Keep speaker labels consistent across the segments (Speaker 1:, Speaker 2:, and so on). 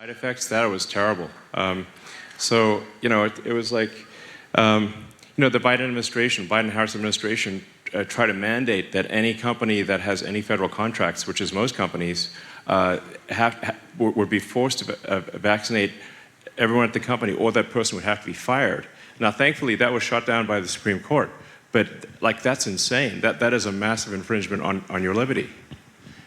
Speaker 1: Side effects, that was terrible. So, it was like, the Biden-Harris administration tried to mandate that any company that has any federal contracts, which is most companies, would be forced to vaccinate everyone at the company, or that person would have to be fired. Now, thankfully, that was shot down by the Supreme Court. But, that's insane. That is a massive infringement on your liberty.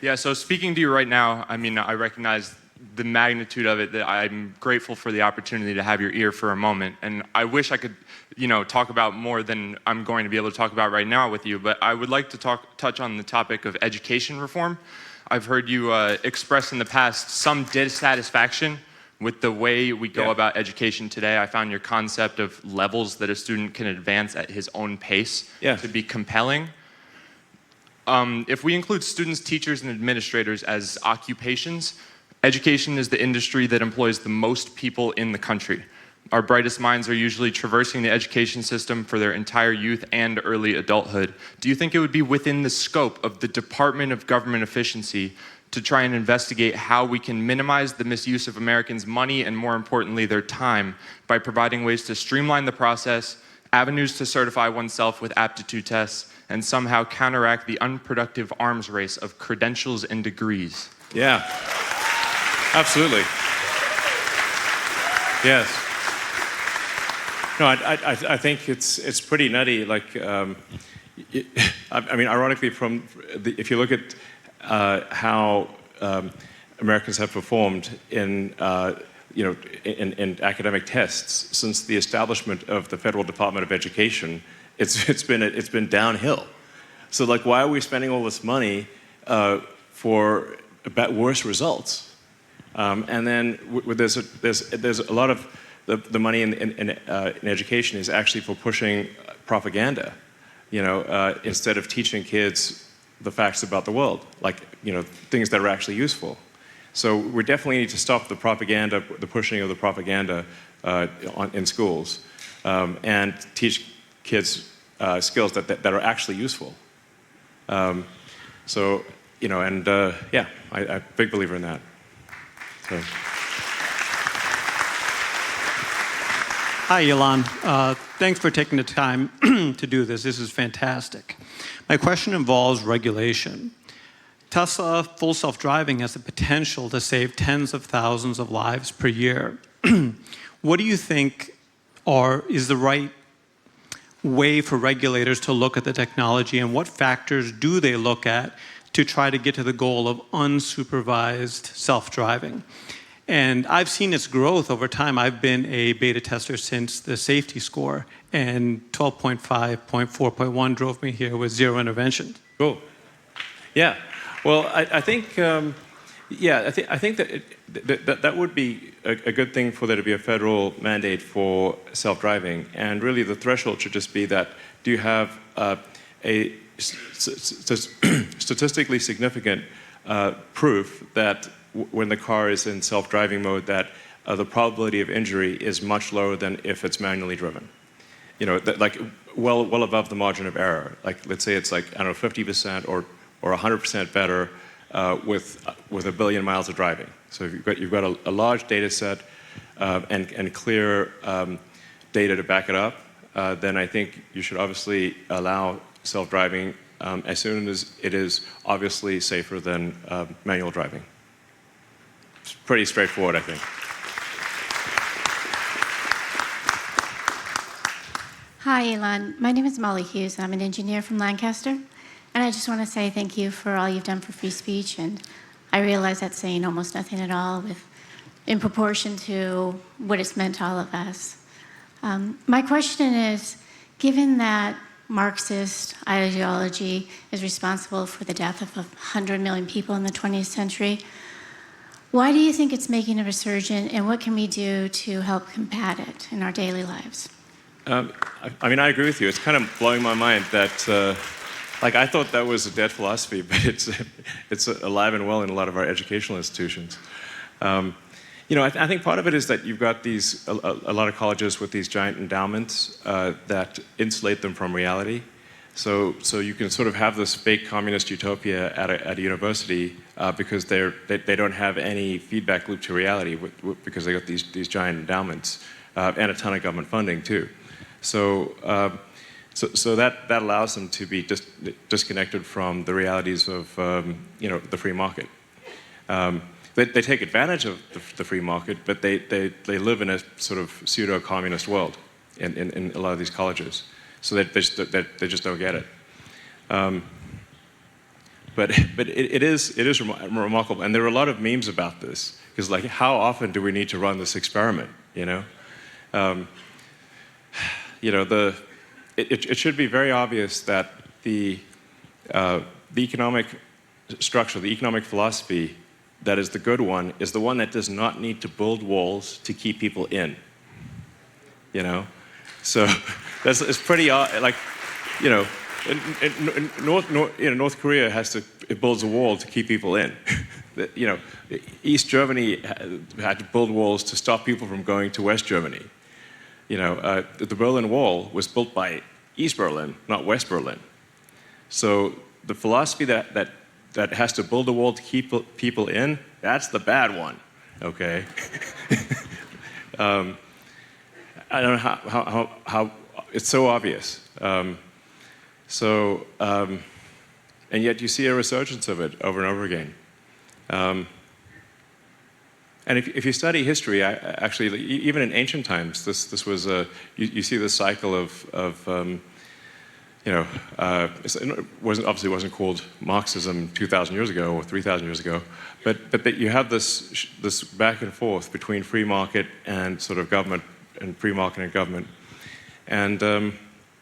Speaker 2: Yeah, so speaking to you right now, I recognize the magnitude of it, that I'm grateful for the opportunity to have your ear for a moment. And I wish I could, talk about more than I'm going to be able to talk about right now with you, but I would like to touch on the topic of education reform. I've heard you express in the past some dissatisfaction with the way we go about education today. I found your concept of levels that a student can advance at his own pace to be compelling. If we include students, teachers, and administrators as occupations, education is the industry that employs the most people in the country. Our brightest minds are usually traversing the education system for their entire youth and early adulthood. Do you think it would be within the scope of the Department of Government Efficiency to try and investigate how we can minimize the misuse of Americans' money and, more importantly, their time by providing ways to streamline the process, avenues to certify oneself with aptitude tests, and somehow counteract the unproductive arms race of credentials and degrees?
Speaker 1: Yeah, absolutely. Yes. No, I think it's pretty nutty. Like, ironically, if you look at how Americans have performed in academic tests since the establishment of the Federal Department of Education, it's been downhill. So, like, why are we spending all this money for worse results? And then there's a lot of the money in education is actually for pushing propaganda, instead of teaching kids the facts about the world, like, things that are actually useful. So we definitely need to stop the propaganda, the pushing of the propaganda in schools, and teach kids skills that are actually useful. I'm a big believer in that. So.
Speaker 3: Hi, Elon. Thanks for taking the time to do this. This is fantastic. My question involves regulation. Tesla full self-driving has the potential to save tens of thousands of lives per year. What do you think is the right way for regulators to look at the technology, and what factors do they look at to try to get to the goal of unsupervised self-driving? And I've seen its growth over time. I've been a beta tester since the safety score, and 12.5, 0.4.1 drove me here with zero intervention.
Speaker 1: Cool. Yeah. Well, I think that would be a good thing for there to be a federal mandate for self-driving. And really, the threshold should just be that: do you have a statistically significant proof that when the car is in self-driving mode, that the probability of injury is much lower than if it's manually driven? Like well above the margin of error. Like, let's say it's like, 50% or 100% better with 1 billion miles of driving. So if you've got a large data set and clear data to back it up, then I think you should obviously allow self-driving as soon as it is obviously safer than manual driving. It's pretty straightforward, I think.
Speaker 4: Hi, Elon. My name is Molly Hughes. I'm an engineer from Lancaster. And I just want to say thank you for all you've done for free speech. And I realize that's saying almost nothing at all in proportion to what it's meant to all of us. My question is, given that Marxist ideology is responsible for the death of 100 million people in the 20th century, why do you think it's making a resurgence, and what can we do to help combat it in our daily lives?
Speaker 1: I agree with you. It's kind of blowing my mind that, I thought that was a dead philosophy, but it's alive and well in a lot of our educational institutions. I think part of it is that you've got a lot of colleges with these giant endowments that insulate them from reality. So you can sort of have this fake communist utopia at a university because they don't have any feedback loop to reality because they got these giant endowments and a ton of government funding too. So that allows them to be disconnected from the realities of the free market. They take advantage of the free market, but they live in a sort of pseudo-communist world in a lot of these colleges. So they just don't get it. But it is remarkable, and there are a lot of memes about this because, like, how often do we need to run this experiment? It should be very obvious that the economic structure, the economic philosophy that is the good one, is the one that does not need to build walls to keep people in. So it's pretty North Korea it builds a wall to keep people in. East Germany had to build walls to stop people from going to West Germany. The Berlin Wall was built by East Berlin, not West Berlin. So the philosophy that has to build a wall to keep people in, that's the bad one, okay? I don't know how it's so obvious. And yet you see a resurgence of it over and over again. And if you study history, actually, even in ancient times, this was you see this cycle of it obviously wasn't called Marxism 2,000 years ago or 3,000 years ago, but that you have this back and forth between free market and sort of government, and free market and government, and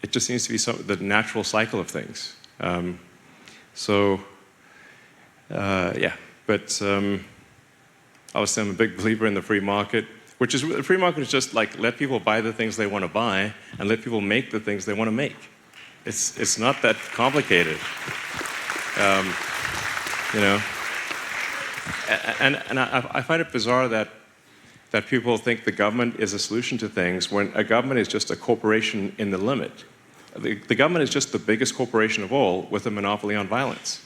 Speaker 1: it just seems to be the natural cycle of things. But obviously I'm a big believer in the free market, the free market is just like let people buy the things they want to buy and let people make the things they want to make. It's not that complicated, And I find it bizarre that people think the government is a solution to things when a government is just a corporation in the limit. The government is just the biggest corporation of all with a monopoly on violence.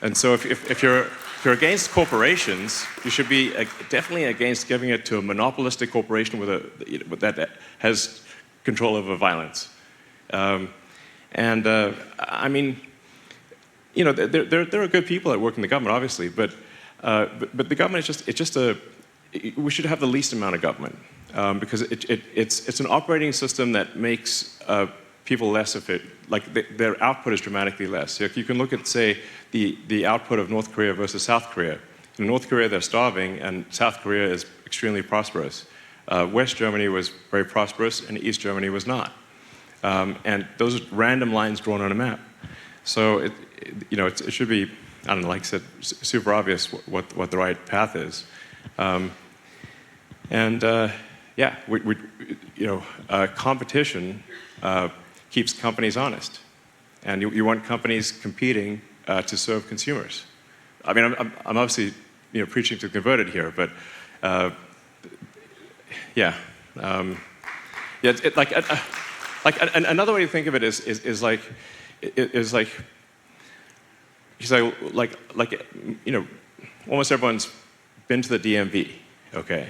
Speaker 1: And so if you're against corporations, you should be definitely against giving it to a monopolistic corporation that has control over violence. I mean, there are good people that work in the government, obviously, but the government is we should have the least amount of government because it's an operating system that makes people less efficient. Like their output is dramatically less. So if you can look at, say, the output of North Korea versus South Korea. In North Korea, they're starving, and South Korea is extremely prosperous. West Germany was very prosperous, and East Germany was not. And those are random lines drawn on a map. So it should be, I don't know, like I said, super obvious what the right path is. Competition keeps companies honest, and you want companies competing to serve consumers. I mean, I'm obviously preaching to the converted here, but another way to think of it is almost everyone's been to the DMV, okay?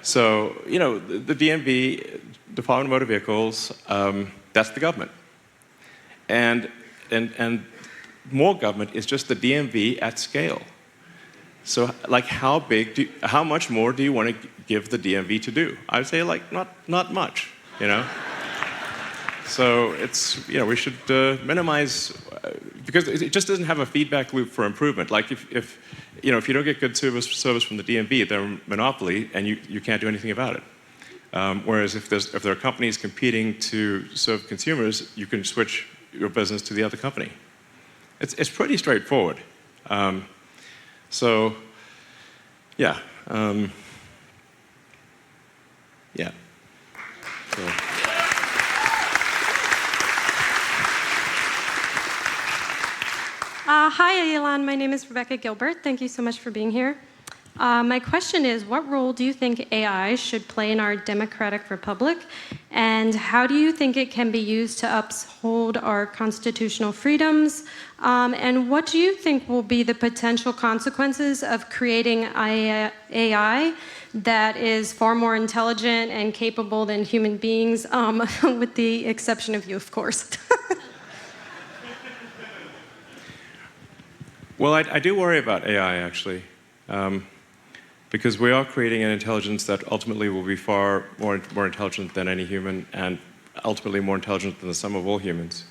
Speaker 1: So, the DMV, Department of Motor Vehicles, that's the government. And more government is just the DMV at scale. So, like, how much more do you want to give the DMV to do? I would say, like, not much, So we should minimize, because it just doesn't have a feedback loop for improvement. Like if you don't get good service from the DMV, they're a monopoly, and you can't do anything about it. Whereas if there are companies competing to serve consumers, you can switch your business to the other company. It's pretty straightforward. So.
Speaker 5: Hi, Elon. My name is Rebecca Gilbert. Thank you so much for being here. My question is, what role do you think AI should play in our democratic republic? And how do you think it can be used to uphold our constitutional freedoms? And what do you think will be the potential consequences of creating AI that is far more intelligent and capable than human beings, with the exception of you, of course?
Speaker 1: Well, I do worry about AI, actually, because we are creating an intelligence that ultimately will be far more intelligent than any human, and ultimately more intelligent than the sum of all humans.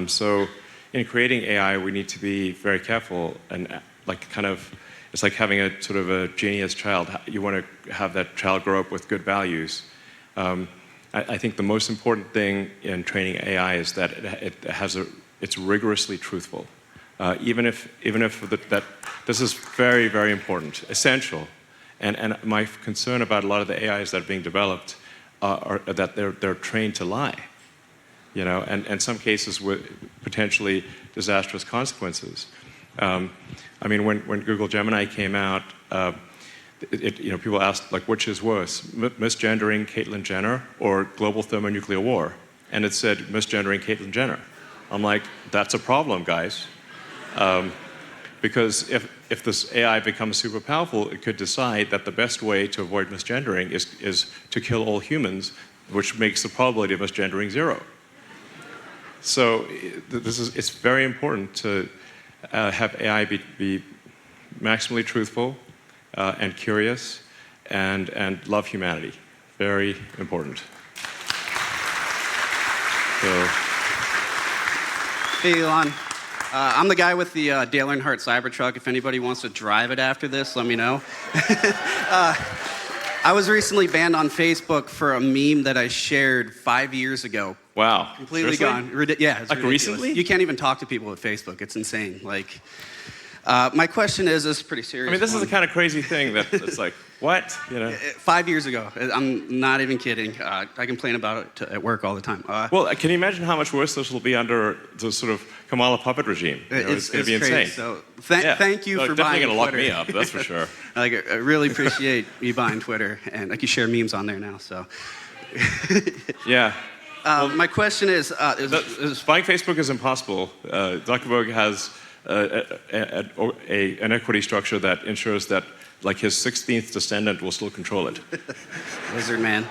Speaker 1: So in creating AI, we need to be very careful and it's like having a sort of a genius child. You want to have that child grow up with good values. I think the most important thing in training AI is that it's rigorously truthful. Even if this is very, very important, essential. And my concern about a lot of the AIs that are being developed are that they're trained to lie, and in some cases with potentially disastrous consequences. I mean, when Google Gemini came out, people asked, like, which is worse, misgendering Caitlyn Jenner or global thermonuclear war? And it said misgendering Caitlyn Jenner. I'm like, that's a problem, guys. Because if this AI becomes super powerful, it could decide that the best way to avoid misgendering is to kill all humans, which makes the probability of misgendering 0. So it's very important to have AI be maximally truthful and curious and love humanity. Very important. So.
Speaker 6: Hey, Elon. I'm the guy with the Dale Earnhardt Cybertruck. If anybody wants to drive it after this, let me know. I was recently banned on Facebook for a meme that I shared 5 years ago.
Speaker 1: Wow.
Speaker 6: Completely
Speaker 1: Seriously?
Speaker 6: gone. Yeah, it's
Speaker 1: like
Speaker 6: ridiculous.
Speaker 1: Recently?
Speaker 6: You can't even talk to people with Facebook. It's insane. Like, my question is, this is pretty serious.
Speaker 1: I mean, this is
Speaker 6: one.
Speaker 1: the kind of crazy thing that it's like, what?
Speaker 6: 5 years ago. I'm not even kidding. I complain about it at work all the time.
Speaker 1: Well, can you imagine how much worse this will be under the sort of Kamala puppet regime? It's going to be
Speaker 6: crazy.
Speaker 1: insane.
Speaker 6: So thank you for buying
Speaker 1: Definitely going to lock
Speaker 6: Twitter.
Speaker 1: me up, that's for sure.
Speaker 6: I really appreciate you buying Twitter, and I can share memes on there now. So.
Speaker 1: Yeah.
Speaker 6: My question is,
Speaker 1: buying Facebook is impossible. Zuckerberg has an equity structure that ensures that, like, his 16th descendant will still control it.
Speaker 6: Lizard man.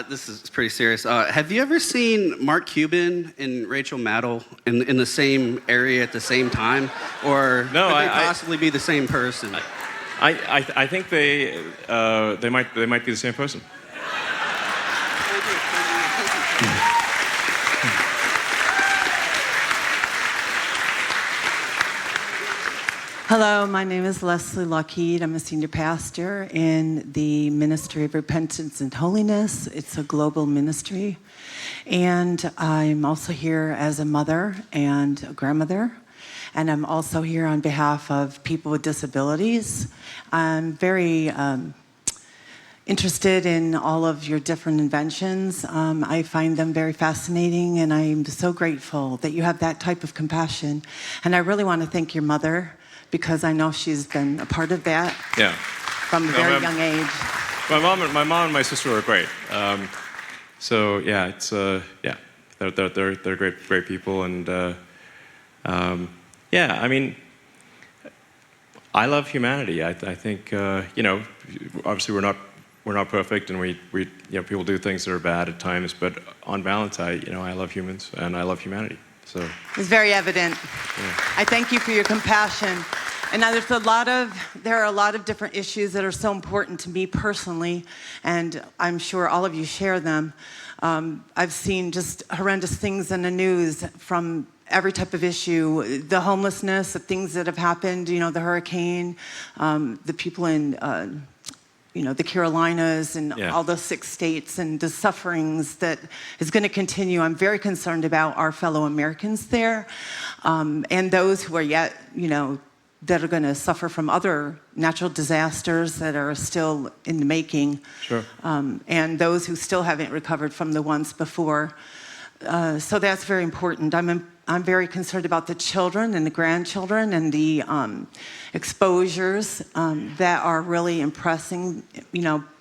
Speaker 6: This is pretty serious. Have you ever seen Mark Cuban and Rachel Maddow in the same area at the same time, or
Speaker 1: no,
Speaker 6: could they possibly be the same person?
Speaker 1: I think they might be the same person.
Speaker 7: Hello, my name is Leslie Lockheed. I'm a senior pastor in the Ministry of Repentance and Holiness. It's a global ministry. And I'm also here as a mother and a grandmother. And I'm also here on behalf of people with disabilities. I'm very interested in all of your different inventions. I find them very fascinating, and I'm so grateful that you have that type of compassion. And I really want to thank your mother, because I know she's been a part of that from a very young age.
Speaker 1: My mom and my sister are great. So yeah, it's they're great people, and yeah, I mean, I love humanity. I think obviously we're not perfect, and we people do things that are bad at times, but on balance, I love humans and I love humanity. So
Speaker 7: it's very evident.
Speaker 1: Yeah.
Speaker 7: I thank you for your compassion. And now there are a lot of different issues that are so important to me personally, and I'm sure all of you share them. I've seen just horrendous things in the news from every type of issue, the homelessness, the things that have happened, the hurricane, the people in the Carolinas and all the 6 states, and the sufferings that is going to continue. I'm very concerned about our fellow Americans there, and those who are yet, that are going to suffer from other natural disasters that are still in the making.
Speaker 1: Sure.
Speaker 7: And those who still haven't recovered from the ones before. So that's very important. I'm I'm very concerned about the children and the grandchildren and the exposures that are really impressing,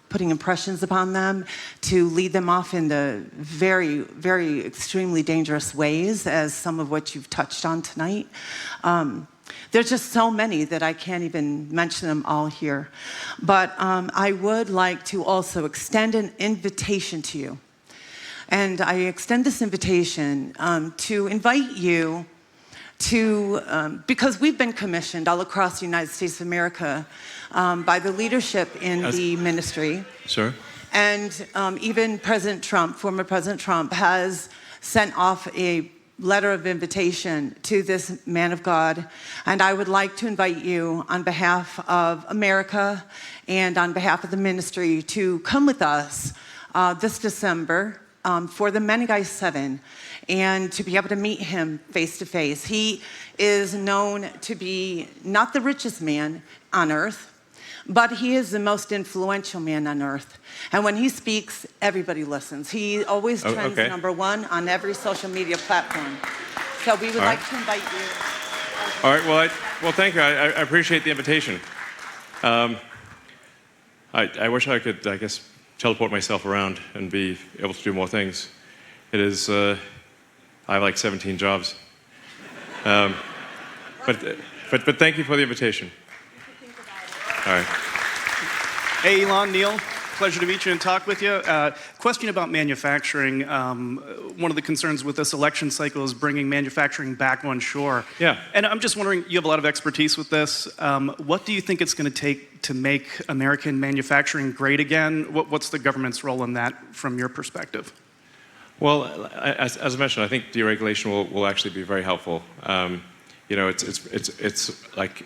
Speaker 7: putting impressions upon them to lead them off into very, very extremely dangerous ways, as some of what you've touched on tonight. There's just so many that I can't even mention them all here. But I would like to also extend an invitation to you. And I extend this invitation to invite you to, because we've been commissioned all across the United States of America by the leadership in the ministry.
Speaker 1: Sir?
Speaker 7: And even President Trump, former President Trump, has sent off a letter of invitation to this man of God. And I would like to invite you on behalf of America and on behalf of the ministry to come with us this December for the Menengai 7 and to be able to meet him face to face. He is known to be not the richest man on earth, but he is the most influential man on earth. And when he speaks, everybody listens. He always trends #1 on every social media platform. So we would like to invite you.
Speaker 1: All right, well, thank you. I appreciate the invitation. I wish I could, I guess, teleport myself around and be able to do more things. It is, I have like 17 jobs. But thank you for the invitation. All right.
Speaker 8: Hey, Elon, Neil. Pleasure to meet you and talk with you. Question about manufacturing. One of the concerns with this election cycle is bringing manufacturing back on shore.
Speaker 1: Yeah.
Speaker 8: And I'm just wondering, you have a lot of expertise with this. What do you think it's going to take to make American manufacturing great again? What's the government's role in that from your perspective?
Speaker 1: Well, as I mentioned, I think deregulation will actually be very helpful. It's like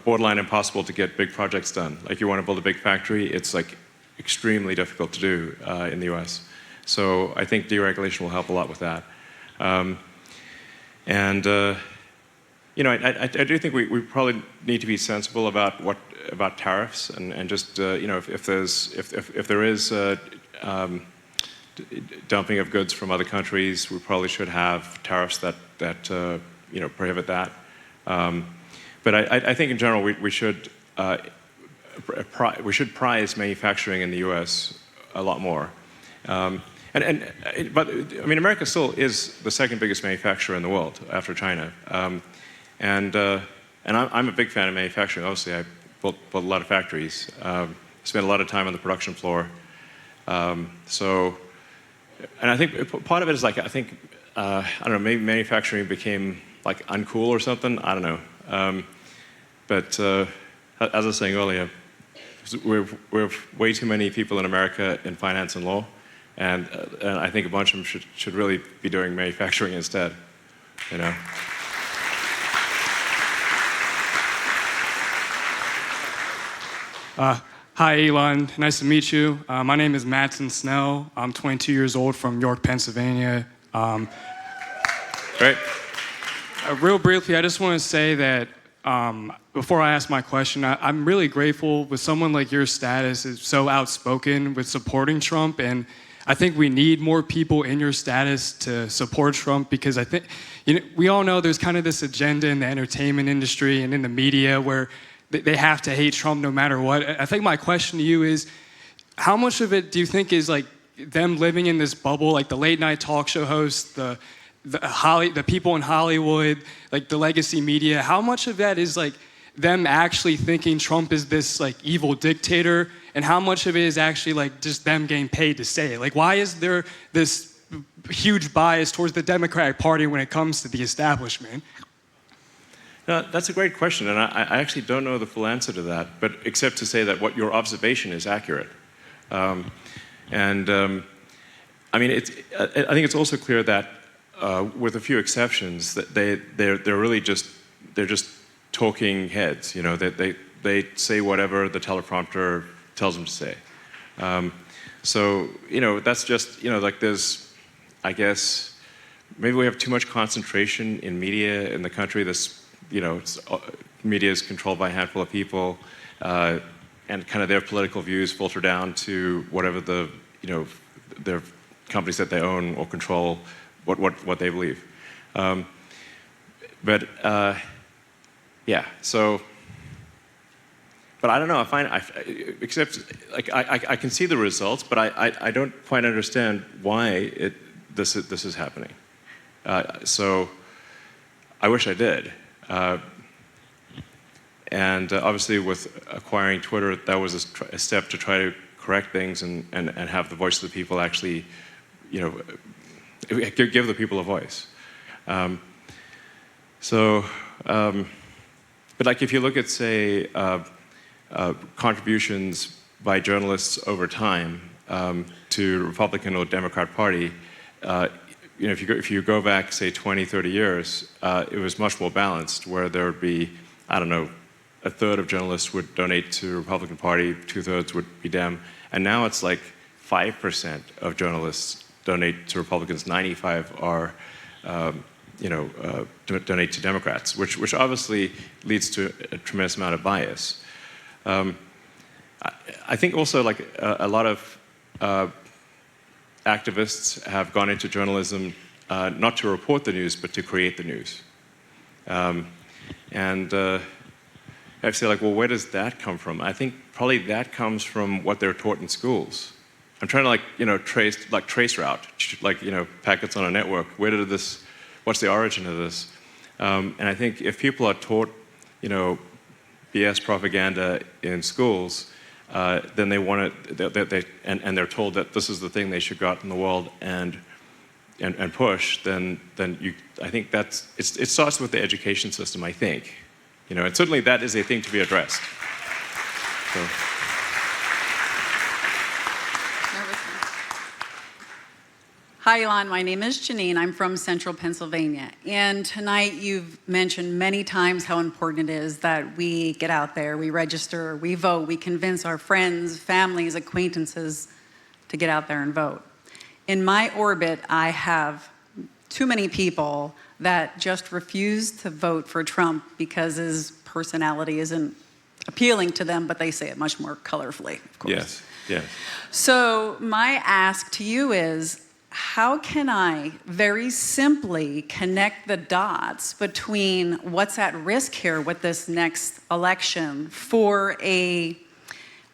Speaker 1: borderline impossible to get big projects done. Like you want to build a big factory, it's like extremely difficult to do in the US. So I think deregulation will help a lot with that. I do think we probably need to be sensible about tariffs and just if there is dumping of goods from other countries, we probably should have tariffs that prohibit that. But I think in general we should prize manufacturing in the U.S. a lot more. But I mean, America still is the second biggest manufacturer in the world after China. And I'm a big fan of manufacturing. Obviously, I built a lot of factories. Spent a lot of time on the production floor. And I think part of it is like, I don't know, maybe manufacturing became like uncool or something. I don't know. But as I was saying earlier, we're way too many people in America in finance and law, and I think a bunch of them should really be doing manufacturing instead.
Speaker 9: Hi, Elon. Nice to meet you. My name is Mattson Snell. I'm 22 years old from York, Pennsylvania.
Speaker 1: Great.
Speaker 9: Real briefly, I just want to say that before I ask my question, I'm really grateful with someone like your status is so outspoken with supporting Trump, and I think we need more people in your status to support Trump, because I think we all know there's kind of this agenda in the entertainment industry and in the media where they have to hate Trump no matter what. I think my question to you is, how much of it do you think is like them living in this bubble, like the late night talk show hosts, the people in Hollywood, like the legacy media? How much of that is like them actually thinking Trump is this like evil dictator, and how much of it is actually like just them getting paid to say it? Like, why is there this huge bias towards the Democratic Party when it comes to the establishment?
Speaker 1: No, that's a great question, and I actually don't know the full answer to that, but except to say that what your observation is accurate. I mean, I think it's also clear that with a few exceptions, that they're really just talking heads. They say whatever the teleprompter tells them to say. So that's just like there's, I guess, maybe we have too much concentration in media in the country. Media is controlled by a handful of people, and kind of their political views filter down to whatever their companies that they own or control, what they believe. But yeah, so. But I don't know. Except like I can see the results, but I don't quite understand why this is happening. So I wish I did. And obviously, with acquiring Twitter, that was a step to try to correct things and have the voice of the people actually, give the people a voice. But like if you look at, say, contributions by journalists over time to Republican or Democrat Party, if you go back, say, 20, 30 years, it was much more balanced, where there would be, I don't know, a third of journalists would donate to Republican Party, 2/3 would be Dem, and now it's like 5% of journalists donate to Republicans, 95 are, donate to Democrats, which obviously leads to a tremendous amount of bias. I think also like a lot of activists have gone into journalism not to report the news, but to create the news. I have to say, like, well, where does that come from? I think probably that comes from what they're taught in schools. I'm trying to trace route, packets on a network. What's the origin of this? And I think if people are taught, BS propaganda in schools, then they want to, and they're told that this is the thing they should go out in the world and push. Then I think it starts with the education system. I think, and certainly that is a thing to be addressed. So.
Speaker 10: Hi, Elon. My name is Janine. I'm from Central Pennsylvania. And tonight you've mentioned many times how important it is that we get out there, we register, we vote, we convince our friends, families, acquaintances to get out there and vote. In my orbit, I have too many people that just refuse to vote for Trump because his personality isn't appealing to them, but they say it much more colorfully, of course.
Speaker 1: Yes.
Speaker 10: So my ask to you is, how can I very simply connect the dots between what's at risk here with this next election for a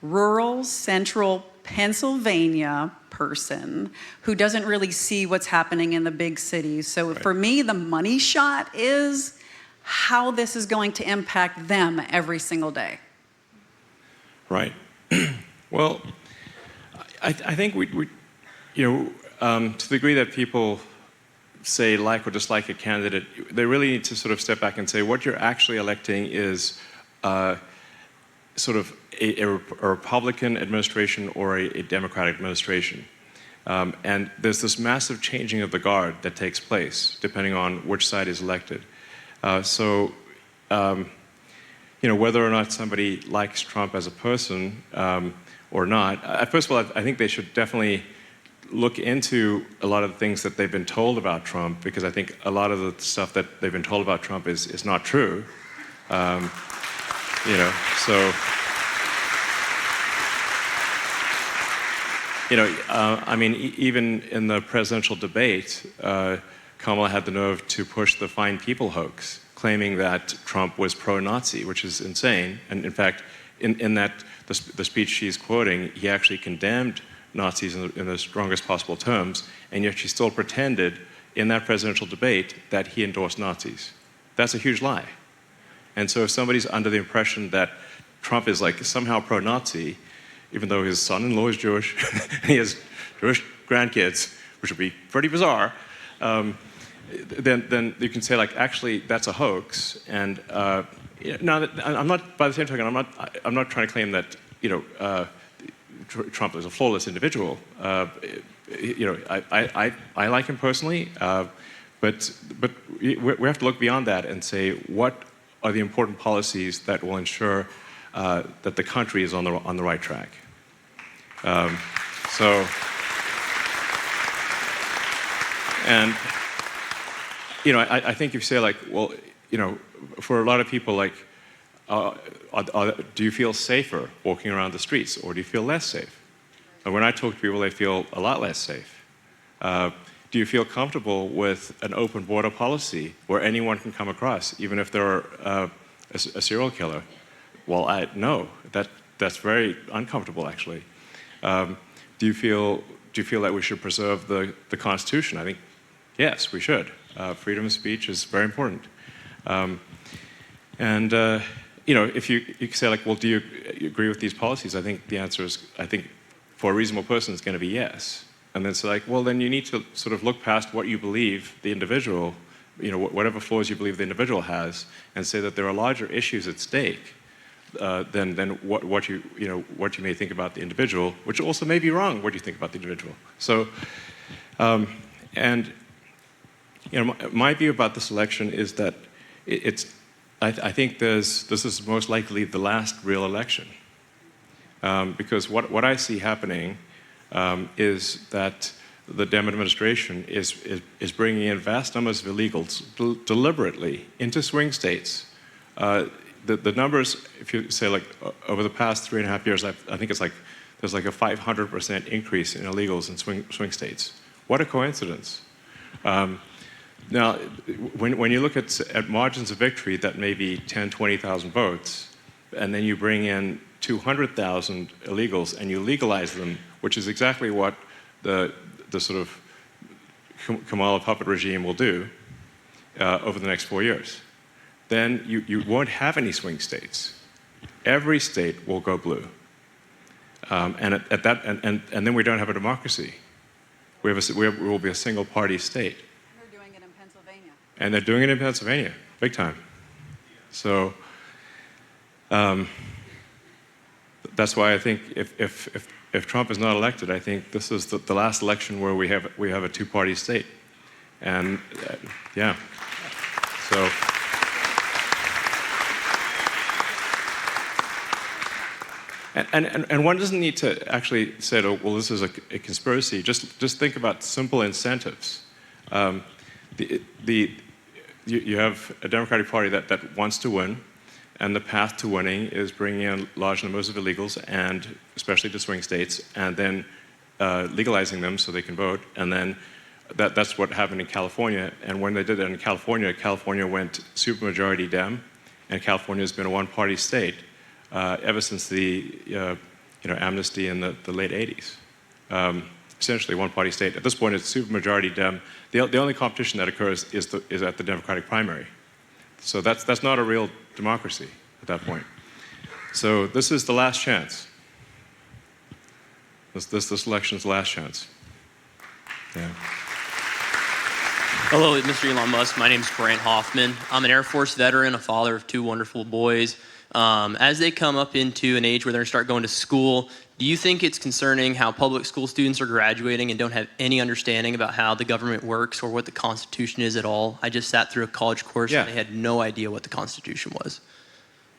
Speaker 10: rural central Pennsylvania person who doesn't really see what's happening in the big cities? So for me, the money shot is how this is going to impact them every single day.
Speaker 1: Right. Well, I think to the degree that people say like or dislike a candidate, they really need to sort of step back and say what you're actually electing is sort of a Republican administration or a Democratic administration. And there's this massive changing of the guard that takes place depending on which side is elected. Whether or not somebody likes Trump as a person or not, first of all, I think they should definitely look into a lot of the things that they've been told about Trump, because I think a lot of the stuff that they've been told about Trump is not true. Even in the presidential debate, Kamala had the nerve to push the Fine People hoax, claiming that Trump was pro-Nazi, which is insane. And in fact, in the speech she's quoting, he actually condemned Nazis in the strongest possible terms, and yet she still pretended in that presidential debate that he endorsed Nazis. That's a huge lie. And so if somebody's under the impression that Trump is like somehow pro-Nazi, even though his son-in-law is Jewish, and he has Jewish grandkids, which would be pretty bizarre, then you can say, like, actually, that's a hoax. And now, I'm not, by the same token, I'm not trying to claim that, Trump is a flawless individual. I like him personally, but we have to look beyond that and say, what are the important policies that will ensure that the country is on the right track? I think if you say, like, well, for a lot of people, like, do you feel safer walking around the streets, or do you feel less safe? And when I talk to people, they feel a lot less safe. do you feel comfortable with an open border policy where anyone can come across, even if they're a serial killer? Well, no, that's very uncomfortable, actually. Do you feel that we should preserve the Constitution? I think, yes, we should. Freedom of speech is very important. If you say, like, well, do you agree with these policies? I think the answer is, I think for a reasonable person, it's going to be yes. And then it's like, well, then you need to sort of look past what you believe the individual, whatever flaws you believe the individual has, and say that there are larger issues at stake than what you may think about the individual, which also may be wrong what you think about the individual. So, my view about this election is that I think this is most likely the last real election. Because what I see happening is that the Dem administration is bringing in vast numbers of illegals deliberately into swing states. The numbers, if you say, like, over the past 3.5 years, I think it's like there's like a 500% increase in illegals in swing states. What a coincidence. Now, when you look at margins of victory that may be 10, 20,000 votes, and then you bring in 200,000 illegals and you legalize them, which is exactly what the sort of Kamala puppet regime will do over the next 4 years, then you won't have any swing states. Every state will go blue, and then we don't have a democracy. We will be a single-party state. And they're doing it in Pennsylvania, big time. So that's why I think if Trump is not elected, I think this is the last election where we have a two-party state. And yeah, so. And one doesn't need to actually say, oh, well, this is a conspiracy. Just think about simple incentives. You have a Democratic Party that wants to win, and the path to winning is bringing in large numbers of illegals, and especially to swing states, and then legalizing them so they can vote. And then that's what happened in California. And when they did that in California, California went supermajority Dem, and California has been a one-party state ever since the amnesty in the late 80s. Essentially one-party state. At this point, it's supermajority Dem. The only competition that occurs is at the Democratic primary. So that's not a real democracy at that point. So this is the last chance. This election's the last chance. Yeah.
Speaker 11: Hello, Mr. Elon Musk. My name's Grant Hoffman. I'm an Air Force veteran, a father of 2 wonderful boys. As they come up into an age where they're going to start going to school, do you think it's concerning how public school students are graduating and don't have any understanding about how the government works or what the Constitution is at all? I just sat through a college course and they had no idea what the Constitution was.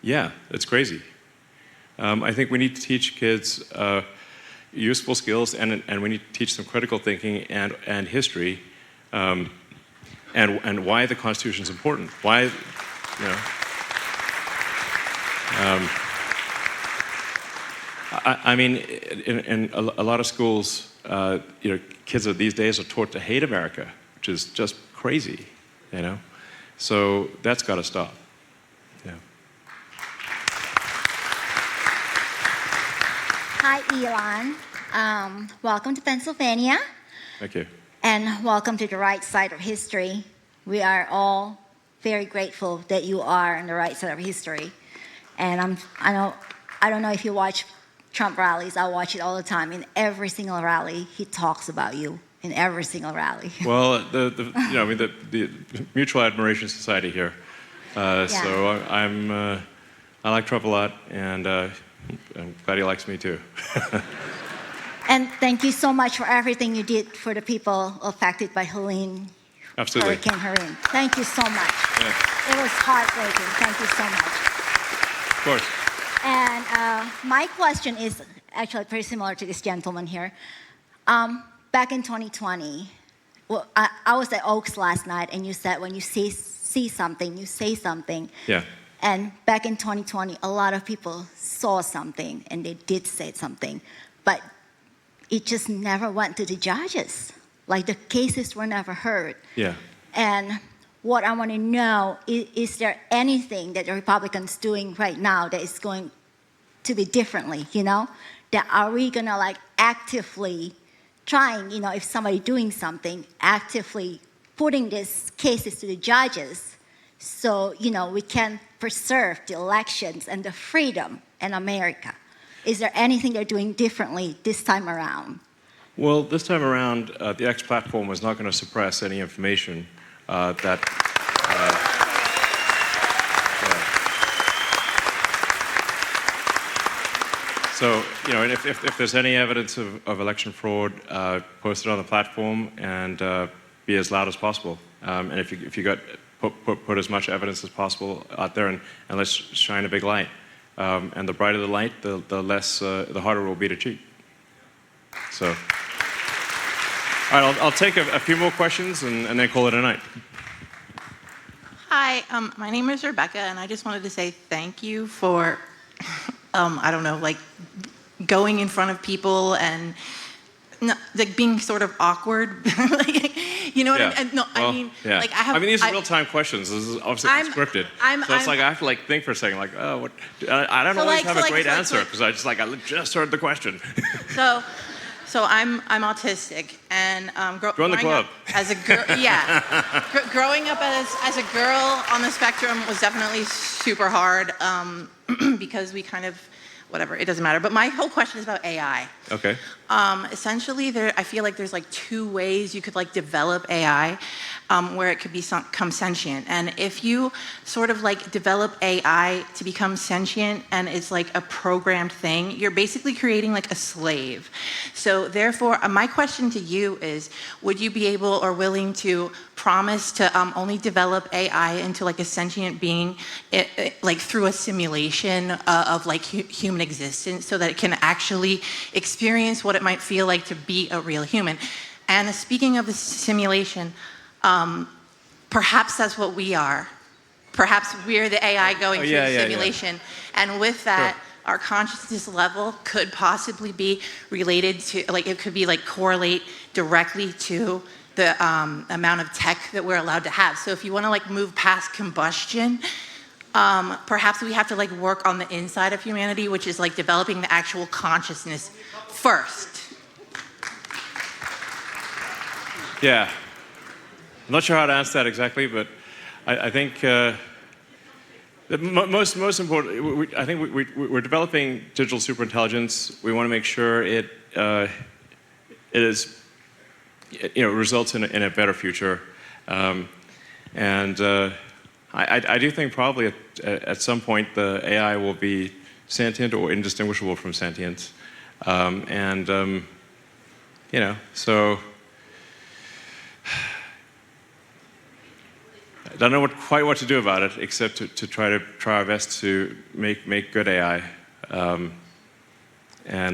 Speaker 1: Yeah, it's crazy. I think we need to teach kids useful skills, and we need to teach them critical thinking and history, and why the Constitution is important. Why, I mean, in a lot of schools, kids these days are taught to hate America, which is just crazy, So that's got to stop. Yeah.
Speaker 12: Hi, Elon. Welcome to Pennsylvania.
Speaker 1: Thank you.
Speaker 12: And welcome to the right side of history. We are all very grateful that you are on the right side of history. And I don't know if you watch Trump rallies. I watch it all the time. In every single rally, he talks about you. In every single rally.
Speaker 1: Well, the Mutual Admiration Society here. So I like Trump a lot, and I'm glad he likes me too.
Speaker 12: And thank you so much for everything you did for the people affected by Hurricane Helene. Thank you so much. Yeah. It was heartbreaking. Thank you so much.
Speaker 1: Of course.
Speaker 12: And my question is actually pretty similar to this gentleman here. Back in 2020, well, I was at Oaks last night, and you said when you see something, you say something.
Speaker 1: Yeah.
Speaker 12: And back in 2020, a lot of people saw something, and they did say something, but it just never went to the judges. like the cases were never heard.
Speaker 1: Yeah.
Speaker 12: And what I want to know is there anything that the Republicans doing right now that is going to be differently, That are we gonna like actively trying, if somebody doing something, actively putting these cases to the judges so, we can preserve the elections and the freedom in America? Is there anything they're doing differently this time around?
Speaker 1: Well, this time around, the X platform was not going to suppress any information that. So, and if there's any evidence of election fraud, post it on the platform and be as loud as possible. And if you got put as much evidence as possible out there, and let's shine a big light. And the brighter the light, the harder it will be to cheat. So, all right, I'll take a few more questions and then call it a night.
Speaker 13: Hi, my name is Rebecca, and I just wanted to say thank you for, going in front of people and being sort of awkward. You know what I mean? No,
Speaker 1: well,
Speaker 13: I mean,
Speaker 1: yeah.
Speaker 13: I mean,
Speaker 1: these are real-time questions. This is obviously unscripted. So it's like I have to think for a second, what? I don't always have a great answer because I just heard the question.
Speaker 13: So I'm autistic, and
Speaker 1: join the club.
Speaker 13: As a girl, yeah. Growing up as a girl on the spectrum was definitely super hard because we kind of, whatever, it doesn't matter. But my whole question is about AI.
Speaker 1: Okay.
Speaker 13: Essentially, I feel like there's two ways you could develop AI where it could become sentient. And if you sort of develop AI to become sentient and it's a programmed thing, you're basically creating a slave. So therefore, my question to you is, would you be able or willing to promise to only develop AI into a sentient being through a simulation of human existence so that it can actually experience what it might feel like to be a real human? And speaking of the simulation, perhaps that's what we are. Perhaps we're the AI going through the simulation. Yeah. And with that, our consciousness level could possibly be related to, it could be correlate directly to the amount of tech that we're allowed to have. So if you want to move past combustion, perhaps we have to work on the inside of humanity, which is developing the actual consciousness first.
Speaker 1: Yeah. I'm not sure how to answer that exactly, but I think the most important. I think we're developing digital superintelligence. We want to make sure it is, results in a better future, and I do think probably at some point the AI will be sentient or indistinguishable from sentience, so. I don't know quite what to do about it, except to try our best to make good AI. And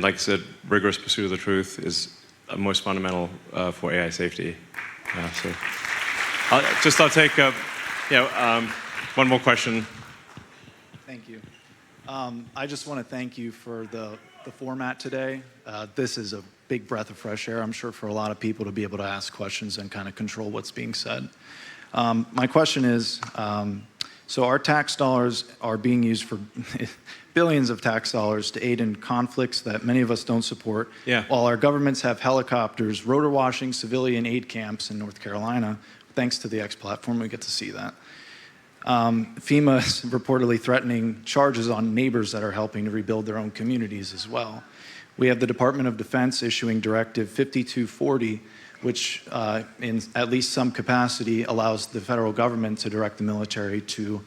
Speaker 1: like I said, rigorous pursuit of the truth is most fundamental for AI safety. So I'll take one more question.
Speaker 14: Thank you. I just want to thank you for the format today. This is a big breath of fresh air, I'm sure, for a lot of people to be able to ask questions and kind of control what's being said. My question is, so our tax dollars are being used for billions of tax dollars to aid in conflicts that many of us don't support, while our governments have helicopters, rotor washing civilian aid camps in North Carolina. Thanks to the X platform, we get to see that. FEMA is reportedly threatening charges on neighbors that are helping to rebuild their own communities as well. We have the Department of Defense issuing Directive 5240, which in at least some capacity allows the federal government to direct the military to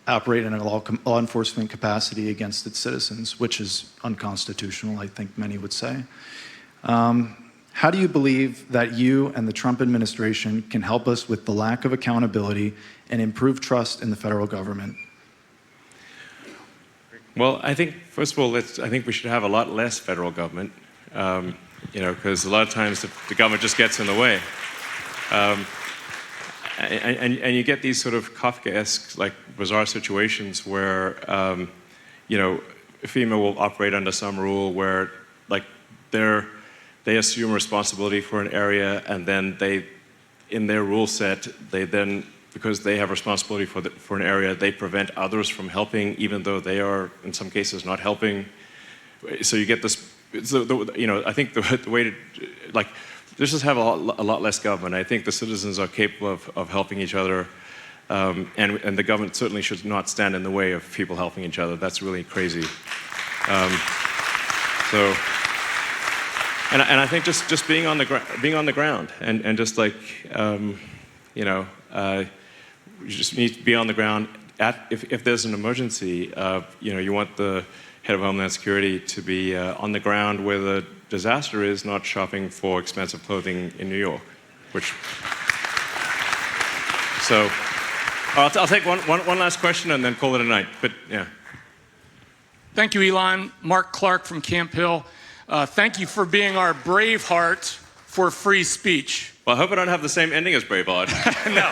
Speaker 14: operate in a law enforcement capacity against its citizens, which is unconstitutional, I think many would say. How do you believe that you and the Trump administration can help us with the lack of accountability and improve trust in the federal government?
Speaker 1: Well, I think, first of all, I think we should have a lot less federal government. Because a lot of times the government just gets in the way. And you get these sort of Kafkaesque, bizarre situations where, FEMA will operate under some rule where, they assume responsibility for an area, and then they, in their rule set, they then, because they have responsibility for an area, they prevent others from helping, even though they are, in some cases, not helping. So you get this, I think the way to, like, let's just have a lot less government. I think the citizens are capable of helping each other, and the government certainly should not stand in the way of people helping each other. That's really crazy. And I think just being on the ground and just like, you just need to be on the ground. If there's an emergency, you want the head of Homeland Security to be on the ground where the disaster is, not shopping for expensive clothing in New York, which. So, I'll take one last question and then call it a night. But yeah.
Speaker 15: Thank you, Elon. Mark Clark from Camp Hill. Thank you for being our Braveheart for free speech.
Speaker 1: Well, I hope I don't have the same ending as Braveheart.
Speaker 15: No.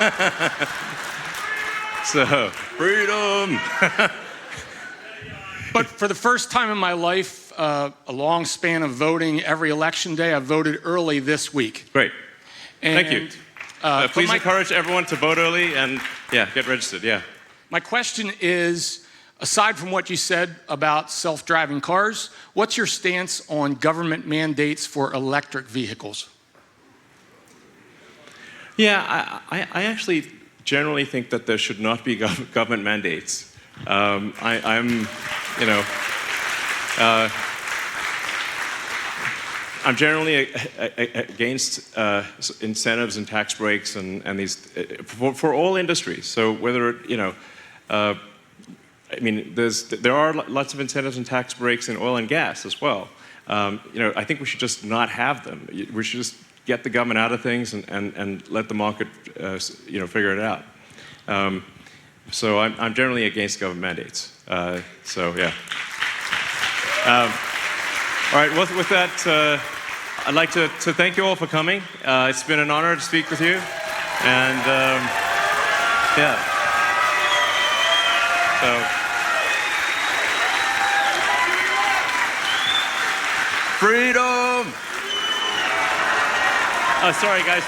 Speaker 1: So, freedom.
Speaker 15: But for the first time in my life, a long span of voting every election day, I voted early this week.
Speaker 1: Great.
Speaker 15: And,
Speaker 1: thank you. Please encourage everyone to vote early and, get registered, yeah.
Speaker 15: My question is, aside from what you said about self-driving cars, what's your stance on government mandates for electric vehicles?
Speaker 1: Yeah, I actually generally think that there should not be government mandates. I'm generally against incentives and tax breaks and these for all industries. So whether there are lots of incentives and tax breaks in oil and gas as well. I think we should just not have them. We should just get the government out of things and let the market, figure it out. So I'm generally against government mandates. So yeah. All right. With that, I'd like to thank you all for coming. It's been an honor to speak with you, and yeah. So. Freedom! Oh, sorry, guys.